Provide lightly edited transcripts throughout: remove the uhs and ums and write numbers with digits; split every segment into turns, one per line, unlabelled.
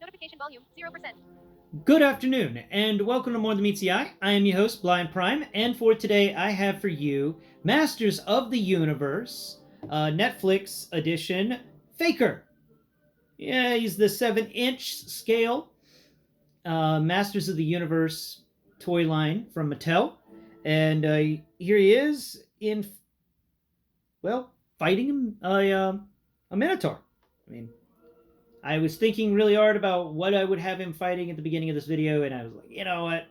Notification volume 0%.
Good afternoon, and welcome to More Than Meets the Eye. I am your host, Blind Prime, and for today I have for you Masters of the Universe, Netflix edition, Faker. Yeah, he's the 7-inch scale Masters of the Universe toy line from Mattel, and here he is in, well, fighting a Minotaur. I mean, I was thinking really hard about what I would have him fighting at the beginning of this video, and I was like, you know what?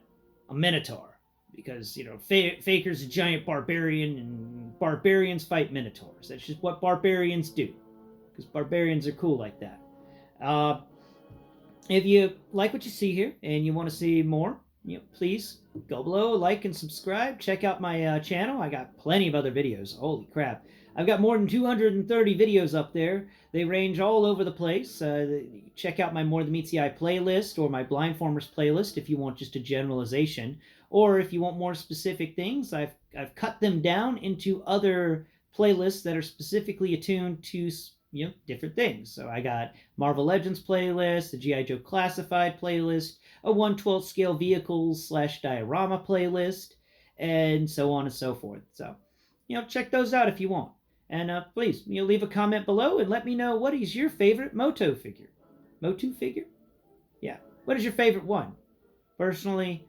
A Minotaur. Because, Faker's a giant barbarian, and barbarians fight Minotaurs. That's just what barbarians do. Because barbarians are cool like that. Uh, if you like what you see here, and you want to see more, please go below, like and subscribe. Check out my channel. I got plenty of other videos. Holy crap. I've got more than 230 videos up there. They range all over the place. Check out my More Than Meets the Eye playlist or my Blindformers playlist if you want just a generalization. Or if you want more specific things, I've cut them down into other playlists that are specifically attuned to different things. So I got Marvel Legends playlist, the G.I. Joe Classified playlist, a 1/12 scale vehicles / diorama playlist, and so on and so forth. So, check those out if you want. And please, leave a comment below and let me know what is your favorite M.o.t.U figure. M.o.t.U figure? Yeah. What is your favorite one? Personally,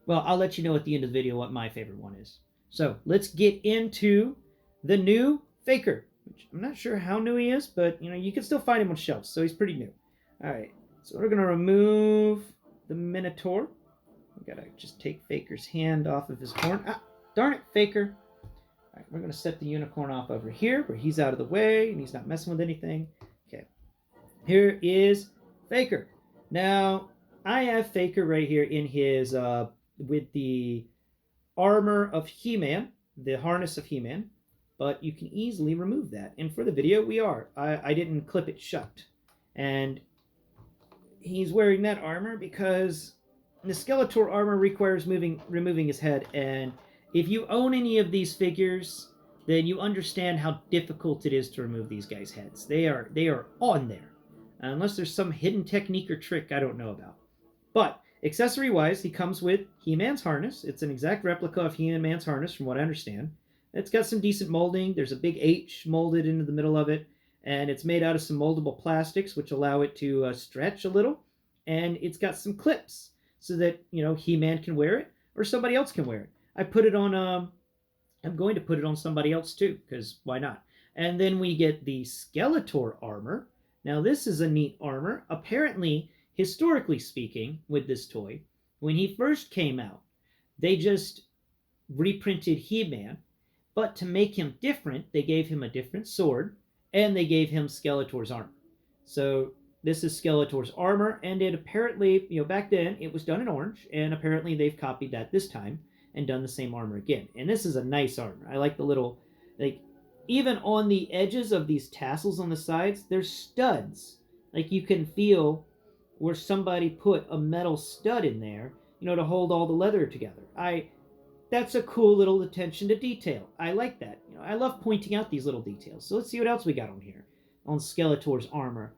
well, I'll let you know at the end of the video what my favorite one is. So let's get into the new Faker. Which I'm not sure how new he is, but you can still find him on shelves, so he's pretty new. All right, so we're gonna remove the Minotaur. We gotta just take Faker's hand off of his horn. Ah, darn it, Faker. All right, we're gonna set the unicorn off over here, where he's out of the way and he's not messing with anything. Okay, here is Faker. Now I have Faker right here in his with the armor of He-Man, the harness of He-Man, but you can easily remove that. And for the video, I didn't clip it shut. And he's wearing that armor because the Skeletor armor requires removing his head. And if you own any of these figures, then you understand how difficult it is to remove these guys' heads. They are on there. Unless there's some hidden technique or trick I don't know about. But accessory-wise, he comes with He-Man's harness. It's an exact replica of He-Man's harness, from what I understand. It's got some decent molding. There's a big H molded into the middle of it, and it's made out of some moldable plastics, which allow it to stretch a little. And it's got some clips so that He-Man can wear it, or somebody else can wear it. I put it on. I'm going to put it on somebody else too, because why not? And then we get the Skeletor armor. Now this is a neat armor. Apparently, historically speaking, with this toy, when he first came out, they just reprinted He-Man, but to make him different, they gave him a different sword, and they gave him Skeletor's armor. So this is Skeletor's armor, and it apparently, back then, it was done in orange, and apparently they've copied that this time and done the same armor again. And this is a nice armor. I like the little, even on the edges of these tassels on the sides, there's studs. You can feel where somebody put a metal stud in there, to hold all the leather together. That's a cool little attention to detail. I like that. I love pointing out these little details. So let's see what else we got on here. On Skeletor's armor.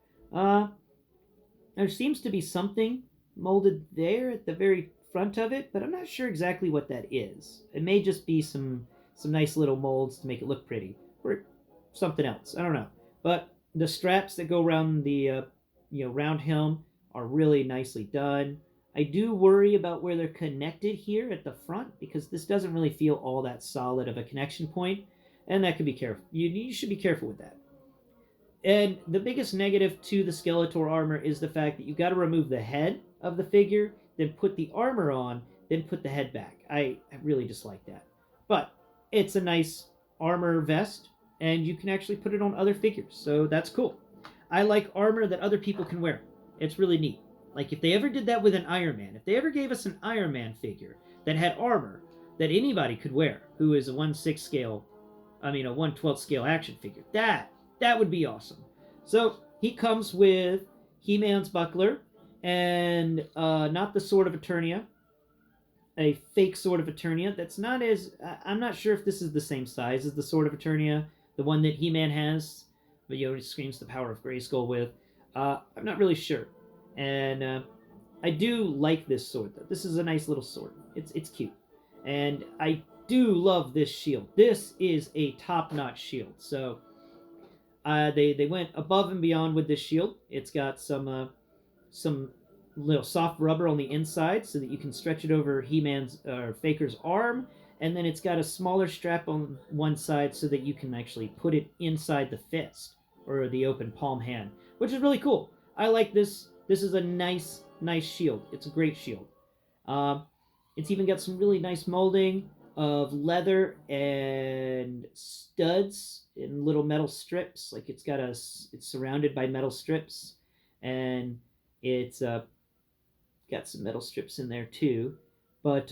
There seems to be something molded there at the very front of it, but I'm not sure exactly what that is. It may just be some nice little molds to make it look pretty. Or something else. I don't know. But the straps that go around the round him are really nicely done. I do worry about where they're connected here at the front because this doesn't really feel all that solid of a connection point, and that could be careful. You should be careful with that. And the biggest negative to the Skeletor armor is the fact that you've got to remove the head of the figure, then put the armor on, then put the head back. I really dislike that. But it's a nice armor vest, and you can actually put it on other figures, so that's cool. I like armor that other people can wear. It's really neat. If they ever did that with an Iron Man, if they ever gave us an Iron Man figure that had armor that anybody could wear, who is a 1/6 scale, a 1/12 scale action figure, that would be awesome. So he comes with He-Man's buckler and not the Sword of Eternia, a fake Sword of Eternia that's not as... I'm not sure if this is the same size as the Sword of Eternia, the one that He-Man has, but Yoda screams the power of Grayskull with. I'm not really sure. And I do like this sword though. This is a nice little sword. It's cute, and I do love this shield. This is a top-notch shield. So they went above and beyond with this shield. It's got some little soft rubber on the inside so that you can stretch it over He-Man's or Faker's arm, and then it's got a smaller strap on one side so that you can actually put it inside the fist or the open palm hand, which is really cool. I like this. This is a nice shield. It's a great shield. Um, it's even got some really nice molding of leather and studs in little metal strips. Like it's surrounded by metal strips, and it's got some metal strips in there too. But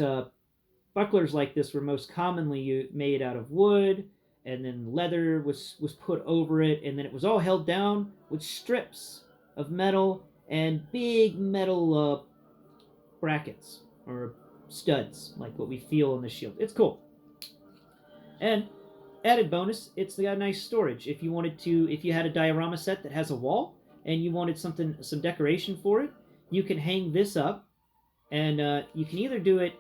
bucklers like this were most commonly made out of wood, and then leather was put over it, and then it was all held down with strips of metal and big metal brackets or studs, like what we feel in the shield. It's cool. And added bonus, it's got nice storage. If you wanted to, if you had a diorama set that has a wall and you wanted some decoration for it, you can hang this up, and you can either do it,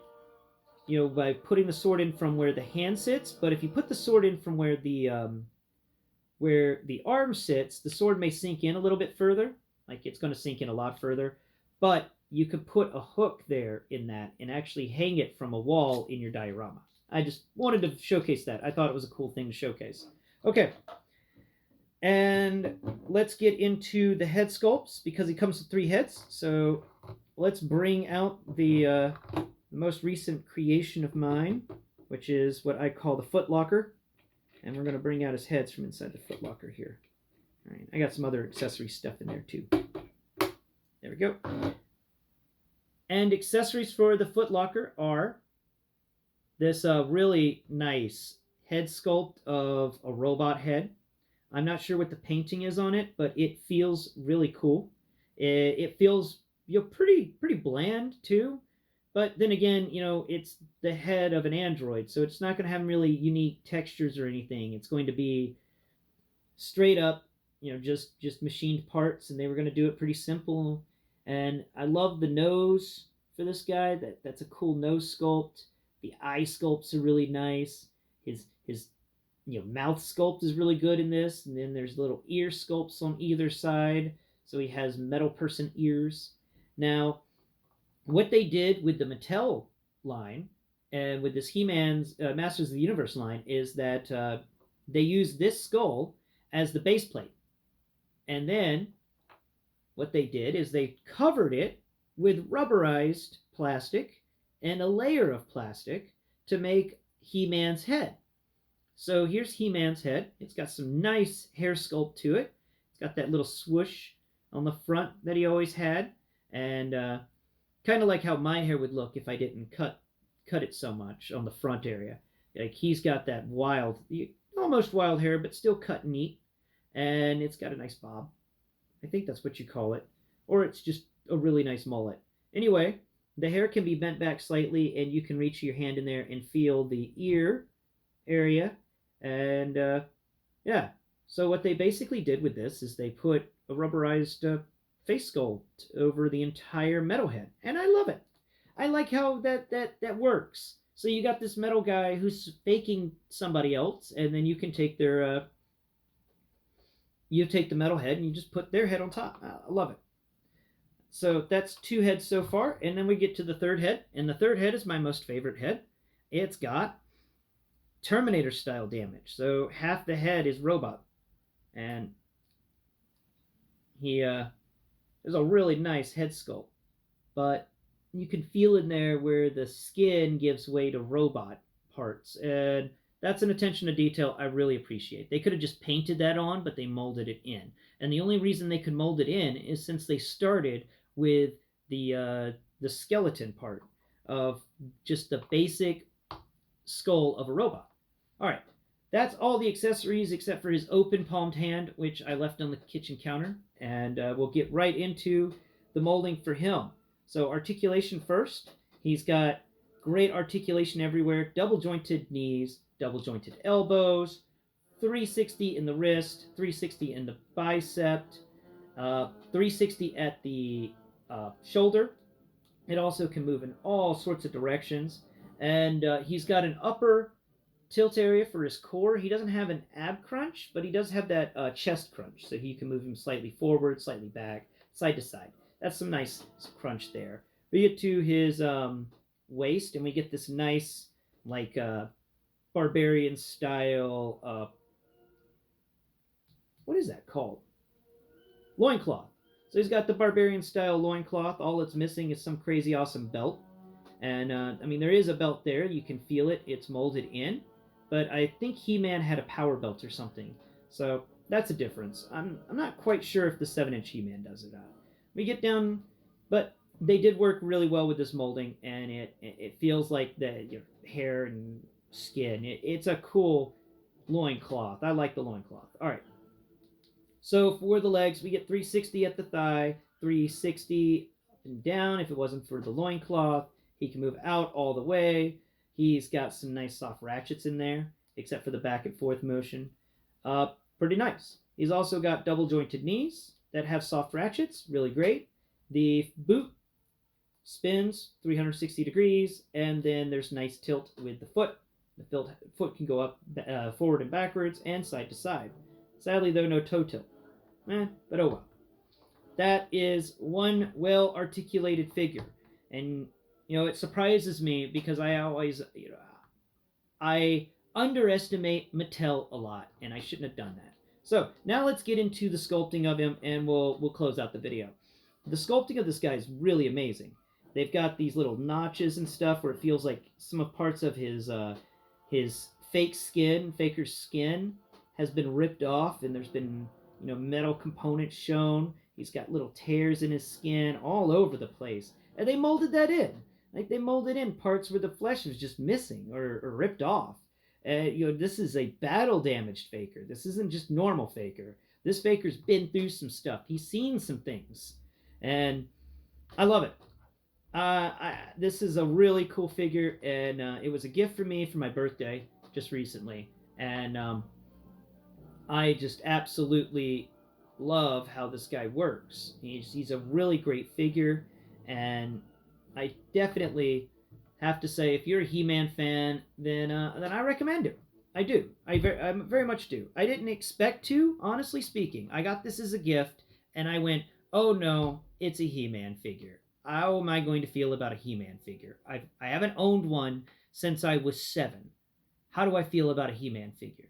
by putting the sword in from where the hand sits. But if you put the sword in from where the arm sits, the sword may sink in a little bit further. Like it's going to sink in a lot further. But you could put a hook there in that and actually hang it from a wall in your diorama. I just wanted to showcase that. I thought it was a cool thing to showcase. Okay. And let's get into the head sculpts because it comes with 3 heads. So let's bring out the most recent creation of mine, which is what I call the foot locker. And we're going to bring out his heads from inside the foot locker here. All right. I got some other accessory stuff in there too. There we go. And accessories for the foot locker are this really nice head sculpt of a robot head. I'm not sure what the painting is on it, but it feels really cool. It feels pretty bland too. But then again, it's the head of an android, so it's not going to have really unique textures or anything. It's going to be straight up, just machined parts, and they were going to do it pretty simple. And I love the nose for this guy. That's a cool nose sculpt. The eye sculpts are really nice. His mouth sculpt is really good in this. And then there's little ear sculpts on either side. So he has metal person ears. Now, what they did with the Mattel line and with this He-Man's Masters of the Universe line is that they used this skull as the base plate. And then what they did is they covered it with rubberized plastic and a layer of plastic to make He-Man's head. So here's He-Man's head. It's got some nice hair sculpt to it. It's got that little swoosh on the front that he always had, and kind of like how my hair would look if I didn't cut it so much on the front area. Like he's got that wild, almost wild hair, but still cut neat, and it's got a nice bob. I think that's what you call it, or it's just a really nice mullet. Anyway, the hair can be bent back slightly, and you can reach your hand in there and feel the ear area. And yeah, so what they basically did with this is they put a rubberized face sculpt over the entire metal head, and I love it. I like how that works. So you got this metal guy who's faking somebody else, and then you can take their you take the metal head and you just put their head on top. I love it. So that's 2 heads so far, and then we get to the 3rd head, and the 3rd head is my most favorite head. It's got Terminator style damage, so half the head is robot, and he there's a really nice head sculpt, but you can feel in there where the skin gives way to robot parts, and that's an attention to detail I really appreciate. They could have just painted that on, but they molded it in. And the only reason they could mold it in is since they started with the skeleton part of just the basic skull of a robot. All right, that's all the accessories except for his open palmed hand, which I left on the kitchen counter. And we'll get right into the molding for him. So articulation first. He's got great articulation everywhere. Double jointed knees, double jointed elbows, 360 in the wrist, 360 in the bicep, 360 at the shoulder. It also can move in all sorts of directions. And he's got an upper tilt area for his core. He doesn't have an ab crunch, but he does have that chest crunch. So you can move him slightly forward, slightly back, side to side. That's some nice crunch there. We get to his waist, and we get this nice, like, barbarian style. What is that called? Loincloth. So he's got the barbarian style loincloth. All it's missing is some crazy awesome belt. And I mean, there is a belt there. You can feel it. It's molded in. But I think He-Man had a power belt or something. So that's a difference. I'm not quite sure if the 7-inch He-Man does it. We get down, but they did work really well with this molding, and it feels like the hair and skin. It's a cool loincloth. I like the loincloth. All right. So for the legs, we get 360 at the thigh, 360 up and down. If it wasn't for the loincloth, he can move out all the way. He's got some nice soft ratchets in there, except for the back and forth motion. Pretty nice. He's also got double jointed knees that have soft ratchets, really great. The boot spins 360 degrees, and then there's nice tilt with the foot. The foot can go up, forward and backwards, and side to side. Sadly, though, no toe tilt. But oh well. That is one well-articulated figure. And, it surprises me because I always, I underestimate Mattel a lot, and I shouldn't have done that. So, now let's get into the sculpting of him, and we'll close out the video. The sculpting of this guy is really amazing. They've got these little notches and stuff where it feels like some of parts of his faker's skin has been ripped off, and there's been metal components shown. He's got little tears in his skin all over the place, and they molded that in. Like, they molded in parts where the flesh was just missing or ripped off. This is a battle damaged Faker. This isn't just normal Faker. This Faker's been through some stuff. He's seen some things, and I love it. This is a really cool figure, and it was a gift for me for my birthday just recently, and I just absolutely love how this guy works. He's a really great figure, and I definitely have to say, if you're a He-Man fan, then I recommend him. I do. I very much do. I didn't expect to, honestly speaking. I got this as a gift, and I went, oh no, it's a He-Man figure. How am I going to feel about a He-Man figure? I haven't owned one since I was 7. How do I feel about a He-Man figure?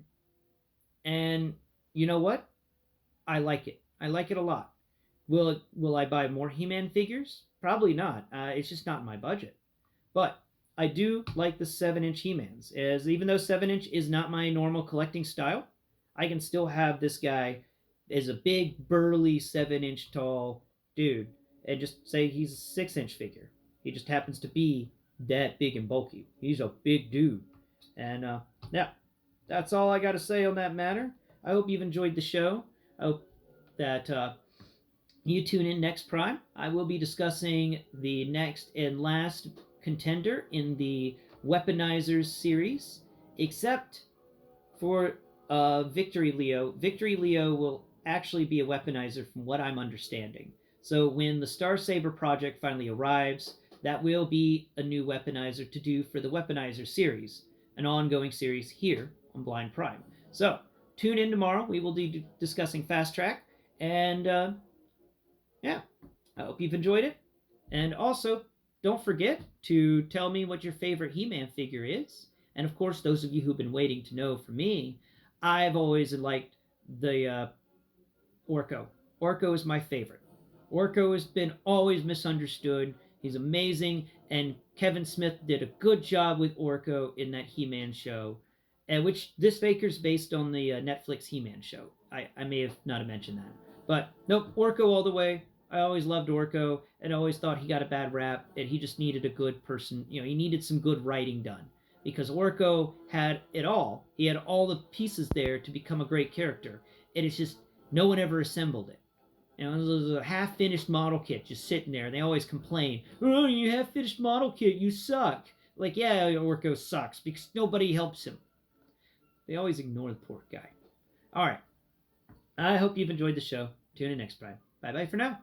And you know what? I like it. I like it a lot. Will I buy more He-Man figures? Probably not. It's just not in my budget. But I do like the 7-inch He-Mans. Even though 7-inch is not my normal collecting style, I can still have this guy as a big, burly, 7-inch tall dude, and just say he's a 6-inch figure. He just happens to be that big and bulky. He's a big dude. And yeah, that's all I got to say on that matter. I hope you've enjoyed the show. I hope that you tune in next Prime. I will be discussing the next and last contender in the Weaponizers series, except for Victory Leo. Victory Leo will actually be a weaponizer from what I'm understanding. So when the Star Saber project finally arrives, that will be a new weaponizer to do for the Weaponizer series, an ongoing series here on Blind Prime. So tune in tomorrow. We will be discussing Fast Track, and yeah, I hope you've enjoyed it. And also, don't forget to tell me what your favorite He-Man figure is. And of course, those of you who've been waiting to know, for me, I've always liked the Orko. Orko is my favorite. Orko has been always misunderstood. He's amazing, and Kevin Smith did a good job with Orko in that He-Man show, which this Faker's based on the Netflix He-Man show. I may have not have mentioned that. But nope, Orko all the way. I always loved Orko, and always thought he got a bad rap, and he just needed a good person. He needed some good writing done, because Orko had it all. He had all the pieces there to become a great character, and it's just no one ever assembled it. There's a half-finished model kit just sitting there, and they always complain, "Oh, you half-finished model kit, you suck." Like, yeah, Orko sucks, because nobody helps him. They always ignore the poor guy. All right. I hope you've enjoyed the show. Tune in next time. Bye-bye for now.